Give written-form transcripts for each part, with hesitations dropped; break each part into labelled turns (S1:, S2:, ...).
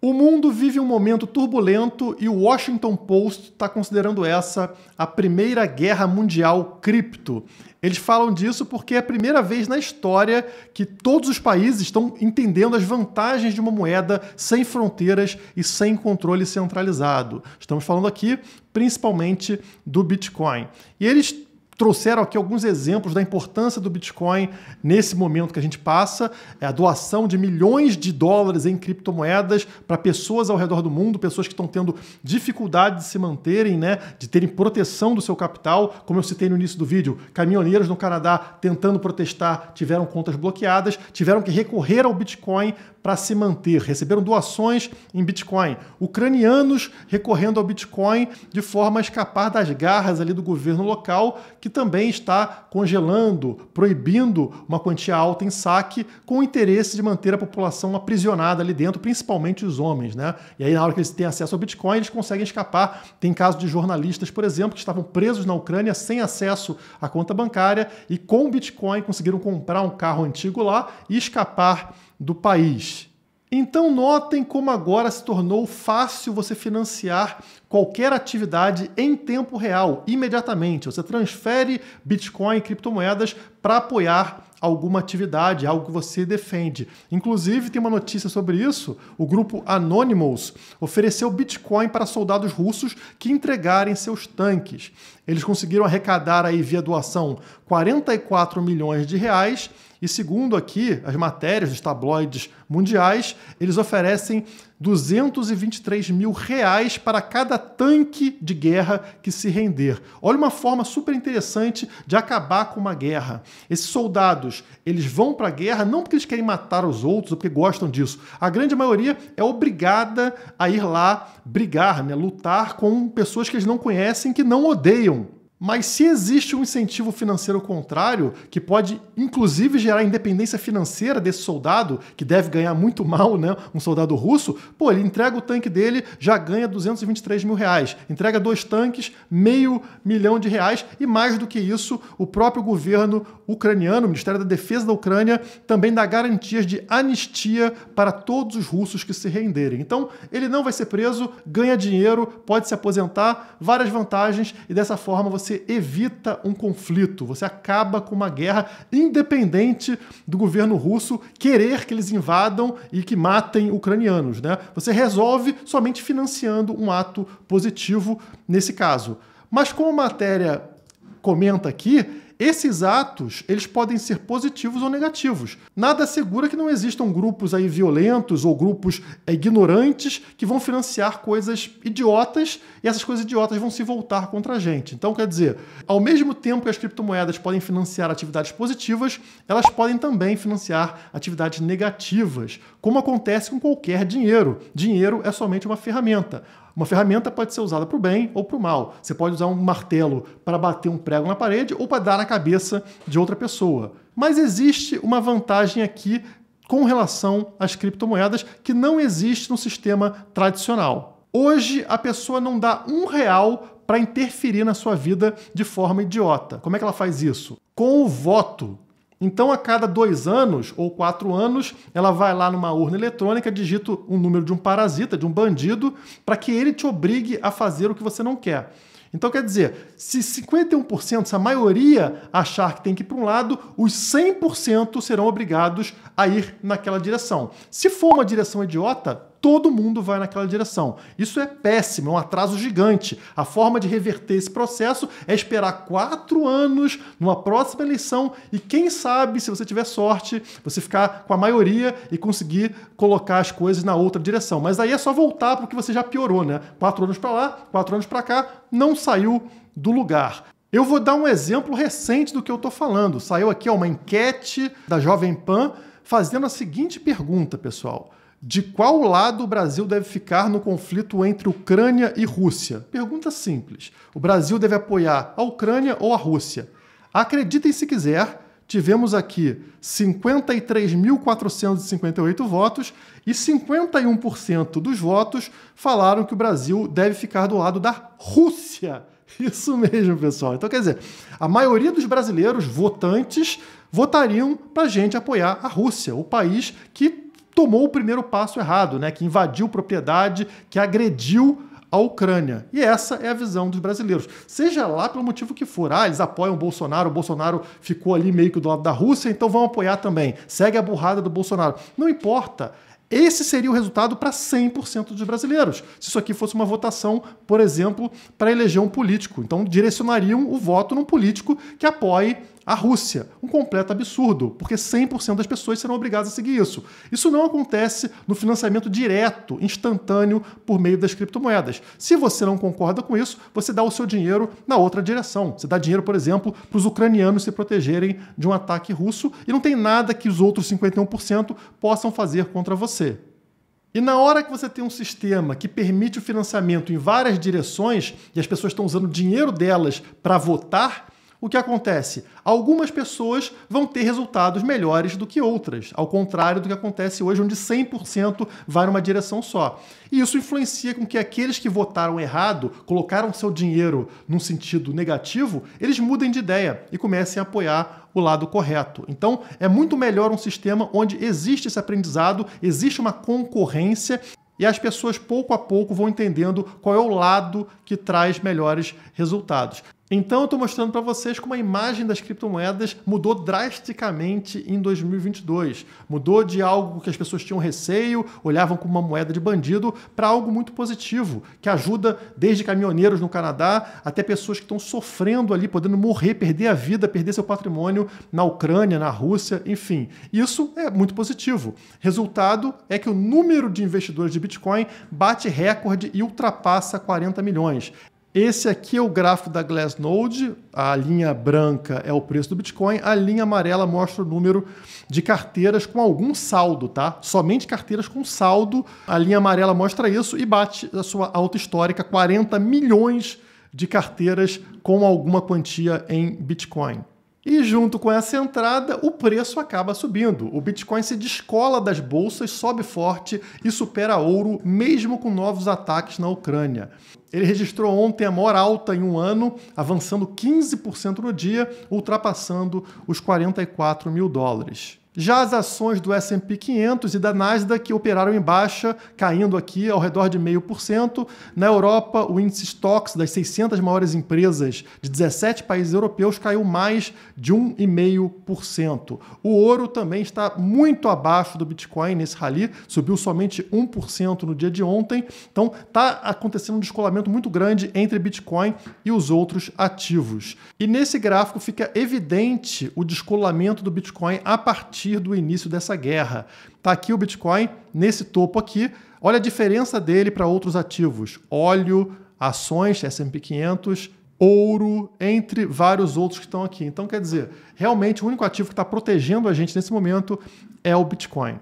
S1: O mundo vive um momento turbulento e o Washington Post está considerando essa a primeira guerra mundial cripto. Eles falam disso porque é a primeira vez na história que todos os países estão entendendo as vantagens de uma moeda sem fronteiras e sem controle centralizado. Estamos falando aqui principalmente do Bitcoin. E eles trouxeram aqui alguns exemplos da importância do Bitcoin nesse momento que a gente passa, a doação de milhões de dólares em criptomoedas para pessoas ao redor do mundo, pessoas que estão tendo dificuldade de se manterem, né, de terem proteção do seu capital, como eu citei no início do vídeo, caminhoneiros no Canadá tentando protestar tiveram contas bloqueadas, tiveram que recorrer ao Bitcoin para se manter, receberam doações em Bitcoin, ucranianos recorrendo ao Bitcoin de forma a escapar das garras ali do governo local, que também está congelando, proibindo uma quantia alta em saque, com o interesse de manter a população aprisionada ali dentro, principalmente os homens, né? E aí, na hora que eles têm acesso ao Bitcoin, eles conseguem escapar. Tem casos de jornalistas, por exemplo, que estavam presos na Ucrânia sem acesso à conta bancária e com o Bitcoin conseguiram comprar um carro antigo lá e escapar do país. Então notem como agora se tornou fácil você financiar qualquer atividade em tempo real, imediatamente. Você transfere Bitcoin e criptomoedas para apoiar alguma atividade, algo que você defende. Inclusive, tem uma notícia sobre isso, o grupo Anonymous ofereceu Bitcoin para soldados russos que entregarem seus tanques. Eles conseguiram arrecadar aí via doação 44 milhões de reais e segundo aqui as matérias dos tabloides mundiais, eles oferecem 223 mil reais para cada tanque de guerra que se render. Olha uma forma super interessante de acabar com uma guerra. Esses soldados, eles vão para a guerra não porque eles querem matar os outros ou porque gostam disso. A grande maioria é obrigada a ir lá brigar, né, lutar com pessoas que eles não conhecem, que não odeiam. Mas se existe um incentivo financeiro contrário, que pode inclusive gerar independência financeira desse soldado, que deve ganhar muito mal, né? Um soldado russo, pô, ele entrega o tanque dele, já ganha 223 mil reais. Entrega 2 tanques, R$500 mil e mais do que isso, o próprio governo ucraniano, o Ministério da Defesa da Ucrânia, também dá garantias de anistia para todos os russos que se renderem. Então, ele não vai ser preso, ganha dinheiro, pode se aposentar, várias vantagens e dessa forma você evita um conflito, você acaba com uma guerra independente do governo russo querer que eles invadam e que matem ucranianos, né? Você resolve somente financiando um ato positivo nesse caso. Mas como a matéria comenta aqui, esses atos, eles podem ser positivos ou negativos. Nada assegura que não existam grupos aí violentos ou grupos ignorantes que vão financiar coisas idiotas e essas coisas idiotas vão se voltar contra a gente. Então, quer dizer, ao mesmo tempo que as criptomoedas podem financiar atividades positivas, elas podem também financiar atividades negativas, como acontece com qualquer dinheiro. Dinheiro é somente uma ferramenta. Uma ferramenta pode ser usada para o bem ou para o mal. Você pode usar um martelo para bater um prego na parede ou para dar na cabeça de outra pessoa. Mas existe uma vantagem aqui com relação às criptomoedas que não existe no sistema tradicional. Hoje, a pessoa não dá R$1 para interferir na sua vida de forma idiota. Como é que ela faz isso? Com o voto. Então, a cada 2 anos ou 4 anos, ela vai lá numa urna eletrônica, digita um número de um parasita, de um bandido, para que ele te obrigue a fazer o que você não quer. Então, quer dizer, se 51%, se a maioria achar que tem que ir para um lado, os 100% serão obrigados a ir naquela direção. Se for uma direção idiota, todo mundo vai naquela direção. Isso é péssimo, é um atraso gigante. A forma de reverter esse processo é esperar 4 anos numa próxima eleição e quem sabe, se você tiver sorte, você ficar com a maioria e conseguir colocar as coisas na outra direção. Mas aí é só voltar para o que você já piorou, né? 4 anos para lá, 4 anos para cá, não saiu do lugar. Eu vou dar um exemplo recente do que eu estou falando. Saiu aqui uma enquete da Jovem Pan fazendo a seguinte pergunta, pessoal. De qual lado o Brasil deve ficar no conflito entre Ucrânia e Rússia? Pergunta simples. O Brasil deve apoiar a Ucrânia ou a Rússia? Acreditem se quiser, tivemos aqui 53.458 votos e 51% dos votos falaram que o Brasil deve ficar do lado da Rússia. Isso mesmo, pessoal. Então, quer dizer, a maioria dos brasileiros votantes votariam para a gente apoiar a Rússia, o país que tomou o primeiro passo errado, né? Que invadiu propriedade, que agrediu a Ucrânia. E essa é a visão dos brasileiros. Seja lá pelo motivo que for. Eles apoiam o Bolsonaro ficou ali meio que do lado da Rússia, então vão apoiar também. Segue a burrada do Bolsonaro. Não importa. Esse seria o resultado para 100% dos brasileiros. Se isso aqui fosse uma votação, por exemplo, para eleger um político. Então direcionariam o voto num político que apoie a Rússia. Um completo absurdo, porque 100% das pessoas serão obrigadas a seguir isso. Isso não acontece no financiamento direto, instantâneo, por meio das criptomoedas. Se você não concorda com isso, você dá o seu dinheiro na outra direção. Você dá dinheiro, por exemplo, para os ucranianos se protegerem de um ataque russo e não tem nada que os outros 51% possam fazer contra você. E na hora que você tem um sistema que permite o financiamento em várias direções e as pessoas estão usando o dinheiro delas para votar, o que acontece? Algumas pessoas vão ter resultados melhores do que outras, ao contrário do que acontece hoje, onde 100% vai numa direção só. E isso influencia com que aqueles que votaram errado, colocaram seu dinheiro num sentido negativo, eles mudem de ideia e comecem a apoiar o lado correto. Então, é muito melhor um sistema onde existe esse aprendizado, existe uma concorrência e as pessoas pouco a pouco vão entendendo qual é o lado que traz melhores resultados. Então eu estou mostrando para vocês como a imagem das criptomoedas mudou drasticamente em 2022. Mudou de algo que as pessoas tinham receio, olhavam como uma moeda de bandido, para algo muito positivo, que ajuda desde caminhoneiros no Canadá até pessoas que estão sofrendo ali, podendo morrer, perder a vida, perder seu patrimônio na Ucrânia, na Rússia, enfim. Isso é muito positivo. Resultado é que o número de investidores de Bitcoin bate recorde e ultrapassa 40 milhões. Esse aqui é o gráfico da Glassnode, a linha branca é o preço do Bitcoin, a linha amarela mostra o número de carteiras com algum saldo, tá? Somente carteiras com saldo, a linha amarela mostra isso e bate a sua alta histórica, 40 milhões de carteiras com alguma quantia em Bitcoin. E junto com essa entrada, o preço acaba subindo. O Bitcoin se descola das bolsas, sobe forte e supera ouro, mesmo com novos ataques na Ucrânia. Ele registrou ontem a maior alta em um ano, avançando 15% no dia, ultrapassando os 44 mil dólares. Já as ações do S&P 500 e da Nasdaq operaram em baixa, caindo aqui ao redor de 0,5%. Na Europa, o índice Stocks das 600 maiores empresas de 17 países europeus caiu mais de 1,5%. O ouro também está muito abaixo do Bitcoin nesse rally, subiu somente 1% no dia de ontem. Então está acontecendo um descolamento muito grande entre Bitcoin e os outros ativos. E nesse gráfico fica evidente o descolamento do Bitcoin a partir do início dessa guerra. Está aqui o Bitcoin, nesse topo aqui. Olha a diferença dele para outros ativos. Óleo, ações, S&P 500, ouro, entre vários outros que estão aqui. Então, quer dizer, realmente o único ativo que está protegendo a gente nesse momento é o Bitcoin.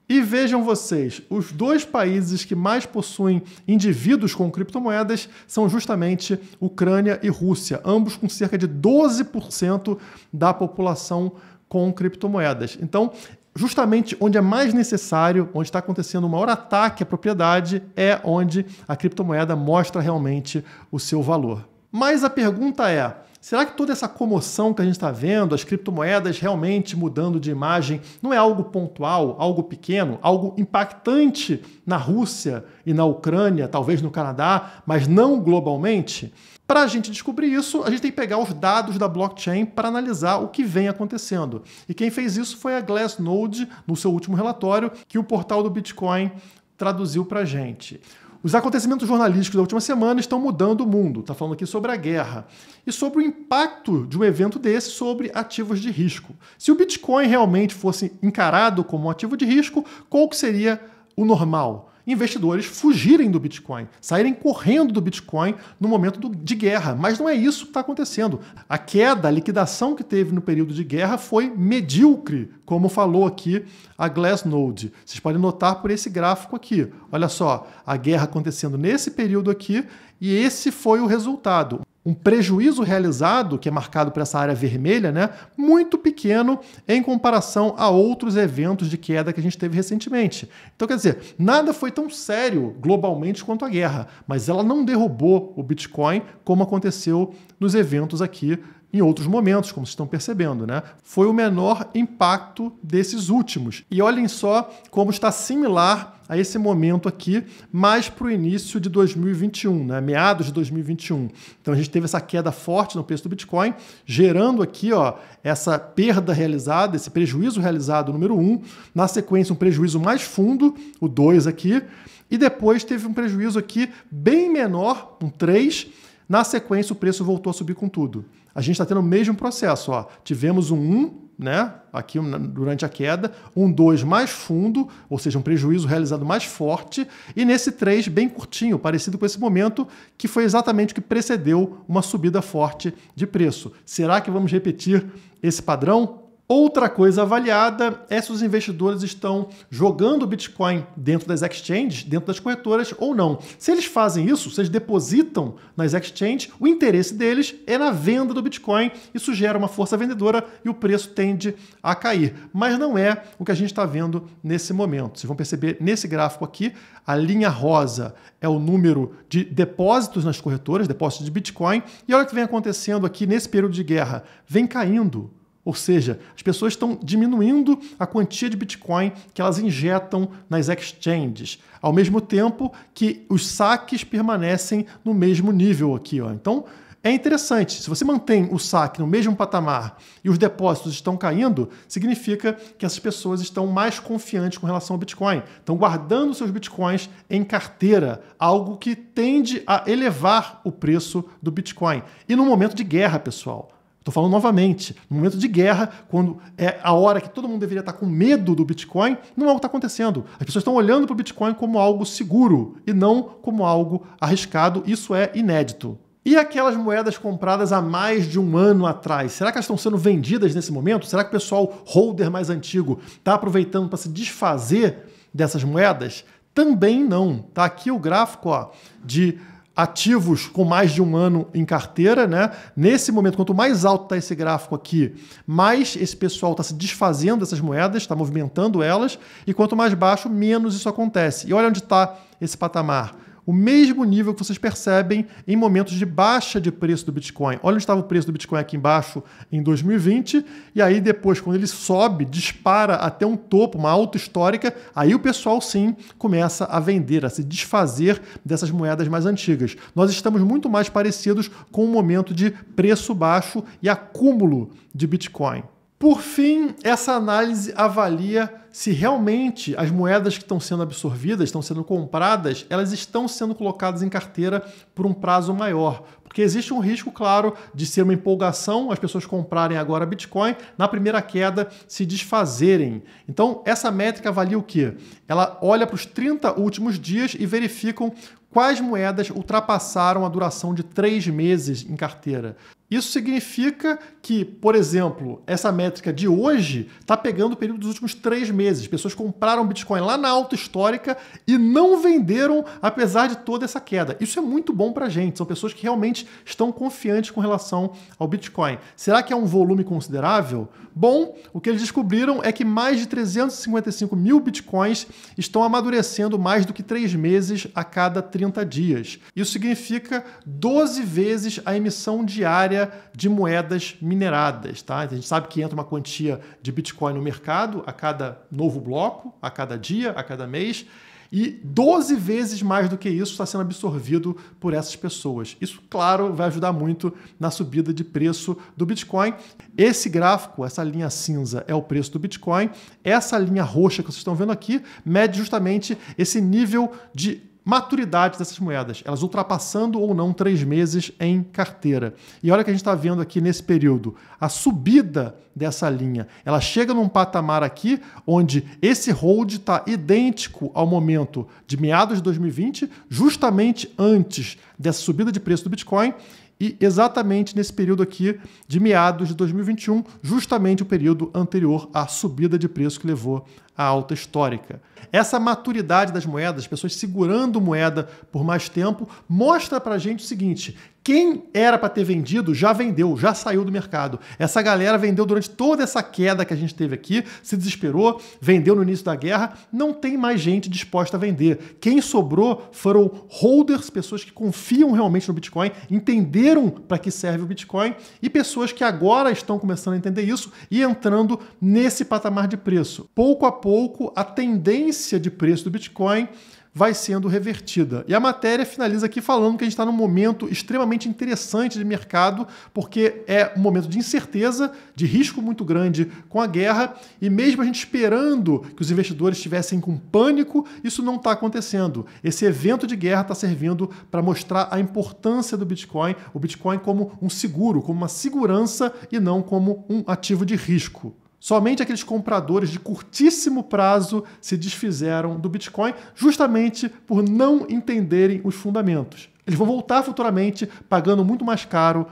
S1: E vejam vocês, os dois países que mais possuem indivíduos com criptomoedas são justamente Ucrânia e Rússia, ambos com cerca de 12% da população com criptomoedas. Então, justamente onde é mais necessário, onde está acontecendo o maior ataque à propriedade, é onde a criptomoeda mostra realmente o seu valor. Mas a pergunta é, será que toda essa comoção que a gente está vendo, as criptomoedas realmente mudando de imagem, não é algo pontual, algo pequeno, algo impactante na Rússia e na Ucrânia, talvez no Canadá, mas não globalmente? Para a gente descobrir isso, a gente tem que pegar os dados da blockchain para analisar o que vem acontecendo. E quem fez isso foi a Glassnode, no seu último relatório, que o portal do Bitcoin traduziu para a gente. Os acontecimentos jornalísticos da última semana estão mudando o mundo. Está falando aqui sobre a guerra e sobre o impacto de um evento desse sobre ativos de risco. Se o Bitcoin realmente fosse encarado como um ativo de risco, qual que seria o normal? Investidores fugirem do Bitcoin, saírem correndo do Bitcoin no momento de guerra. Mas não é isso que está acontecendo. A queda, a liquidação que teve no período de guerra foi medíocre, como falou aqui a Glassnode. Vocês podem notar por esse gráfico aqui. Olha só, a guerra acontecendo nesse período aqui e esse foi o resultado. um prejuízo realizado, que é marcado por essa área vermelha, né, muito pequeno em comparação a outros eventos de queda que a gente teve recentemente. Então, quer dizer, nada foi tão sério globalmente quanto a guerra, mas ela não derrubou o Bitcoin como aconteceu nos eventos aqui em outros momentos, como vocês estão percebendo, né? Foi o menor impacto desses últimos. E olhem só como está similar a esse momento aqui, mais para o início de 2021, né? Meados de 2021. Então a gente teve essa queda forte no preço do Bitcoin, gerando aqui, ó, essa perda realizada, esse prejuízo realizado, número 1, na sequência um prejuízo mais fundo, o 2 aqui, e depois teve um prejuízo aqui bem menor, um 3, na sequência o preço voltou a subir com tudo. A gente está tendo o mesmo processo, ó. Tivemos um 1, né, aqui durante a queda, um 2 mais fundo, ou seja, um prejuízo realizado mais forte, e nesse 3 bem curtinho, parecido com esse momento, que foi exatamente o que precedeu uma subida forte de preço. Será que vamos repetir esse padrão? Outra coisa avaliada é se os investidores estão jogando o Bitcoin dentro das exchanges, dentro das corretoras ou não. Se eles fazem isso, se eles depositam nas exchanges, o interesse deles é na venda do Bitcoin. Isso gera uma força vendedora e o preço tende a cair. Mas não é o que a gente está vendo nesse momento. Vocês vão perceber nesse gráfico aqui, a linha rosa é o número de depósitos nas corretoras, depósitos de Bitcoin, e olha o que vem acontecendo aqui nesse período de guerra. Vem caindo. Ou seja, as pessoas estão diminuindo a quantia de Bitcoin que elas injetam nas exchanges, ao mesmo tempo que os saques permanecem no mesmo nível aqui, ó. Então, é interessante. Se você mantém o saque no mesmo patamar e os depósitos estão caindo, significa que essas pessoas estão mais confiantes com relação ao Bitcoin. Estão guardando seus Bitcoins em carteira, algo que tende a elevar o preço do Bitcoin. E no momento de guerra, pessoal. Estou falando novamente, no momento de guerra, quando é a hora que todo mundo deveria estar com medo do Bitcoin, não é o que está acontecendo. As pessoas estão olhando para o Bitcoin como algo seguro e não como algo arriscado. Isso é inédito. E aquelas moedas compradas há mais de um ano atrás, será que elas estão sendo vendidas nesse momento? Será que o pessoal holder mais antigo está aproveitando para se desfazer dessas moedas? Também não. Está aqui o gráfico, ó, de ativos com mais de um ano em carteira, né? Nesse momento, quanto mais alto está esse gráfico aqui, mais esse pessoal está se desfazendo dessas moedas, está movimentando elas, e quanto mais baixo, menos isso acontece. E olha onde está esse patamar. O mesmo nível que vocês percebem em momentos de baixa de preço do Bitcoin. Olha onde estava o preço do Bitcoin aqui embaixo em 2020, e aí depois, quando ele sobe, dispara até um topo, uma alta histórica, aí o pessoal sim começa a vender, a se desfazer dessas moedas mais antigas. Nós estamos muito mais parecidos com um momento de preço baixo e acúmulo de Bitcoin. Por fim, essa análise avalia se realmente as moedas que estão sendo absorvidas, estão sendo compradas, elas estão sendo colocadas em carteira por um prazo maior. Porque existe um risco, claro, de ser uma empolgação, as pessoas comprarem agora Bitcoin, na primeira queda se desfazerem. Então, essa métrica avalia o quê? Ela olha para os 30 últimos dias e verificam quais moedas ultrapassaram a duração de 3 meses em carteira. Isso significa que, por exemplo, essa métrica de hoje está pegando o período dos últimos 3 meses. Pessoas compraram Bitcoin lá na alta histórica e não venderam, apesar de toda essa queda. Isso é muito bom para a gente. São pessoas que realmente estão confiantes com relação ao Bitcoin. Será que é um volume considerável? Bom, o que eles descobriram é que mais de 355 mil Bitcoins estão amadurecendo mais do que 3 meses a cada 30 dias. Isso significa 12 vezes a emissão diária de moedas mineradas, tá? A gente sabe que entra uma quantia de Bitcoin no mercado a cada novo bloco, a cada dia, a cada mês, e 12 vezes mais do que isso está sendo absorvido por essas pessoas. Isso, claro, vai ajudar muito na subida de preço do Bitcoin. Esse gráfico, essa linha cinza, é o preço do Bitcoin. Essa linha roxa que vocês estão vendo aqui mede justamente esse nível de maturidade dessas moedas, elas ultrapassando ou não 3 meses em carteira. E olha o que a gente está vendo aqui nesse período. A subida dessa linha, ela chega num patamar aqui onde esse hold está idêntico ao momento de meados de 2020, justamente antes dessa subida de preço do Bitcoin, e exatamente nesse período aqui de meados de 2021, justamente o período anterior à subida de preço que levou à alta histórica. Essa maturidade das moedas, as pessoas segurando moeda por mais tempo, mostra pra gente o seguinte: quem era para ter vendido já vendeu, já saiu do mercado. Essa galera vendeu durante toda essa queda que a gente teve aqui, se desesperou, vendeu no início da guerra, não tem mais gente disposta a vender. Quem sobrou foram holders, pessoas que confiam realmente no Bitcoin, entenderam para que serve o Bitcoin, e pessoas que agora estão começando a entender isso e entrando nesse patamar de preço. Pouco a pouco, a tendência de preço do Bitcoin vai sendo revertida. E a matéria finaliza aqui falando que a gente está num momento extremamente interessante de mercado, porque é um momento de incerteza, de risco muito grande com a guerra, e mesmo a gente esperando que os investidores estivessem com pânico, isso não está acontecendo. Esse evento de guerra está servindo para mostrar a importância do Bitcoin, o Bitcoin como um seguro, como uma segurança e não como um ativo de risco. Somente aqueles compradores de curtíssimo prazo se desfizeram do Bitcoin justamente por não entenderem os fundamentos. Eles vão voltar futuramente pagando muito mais caro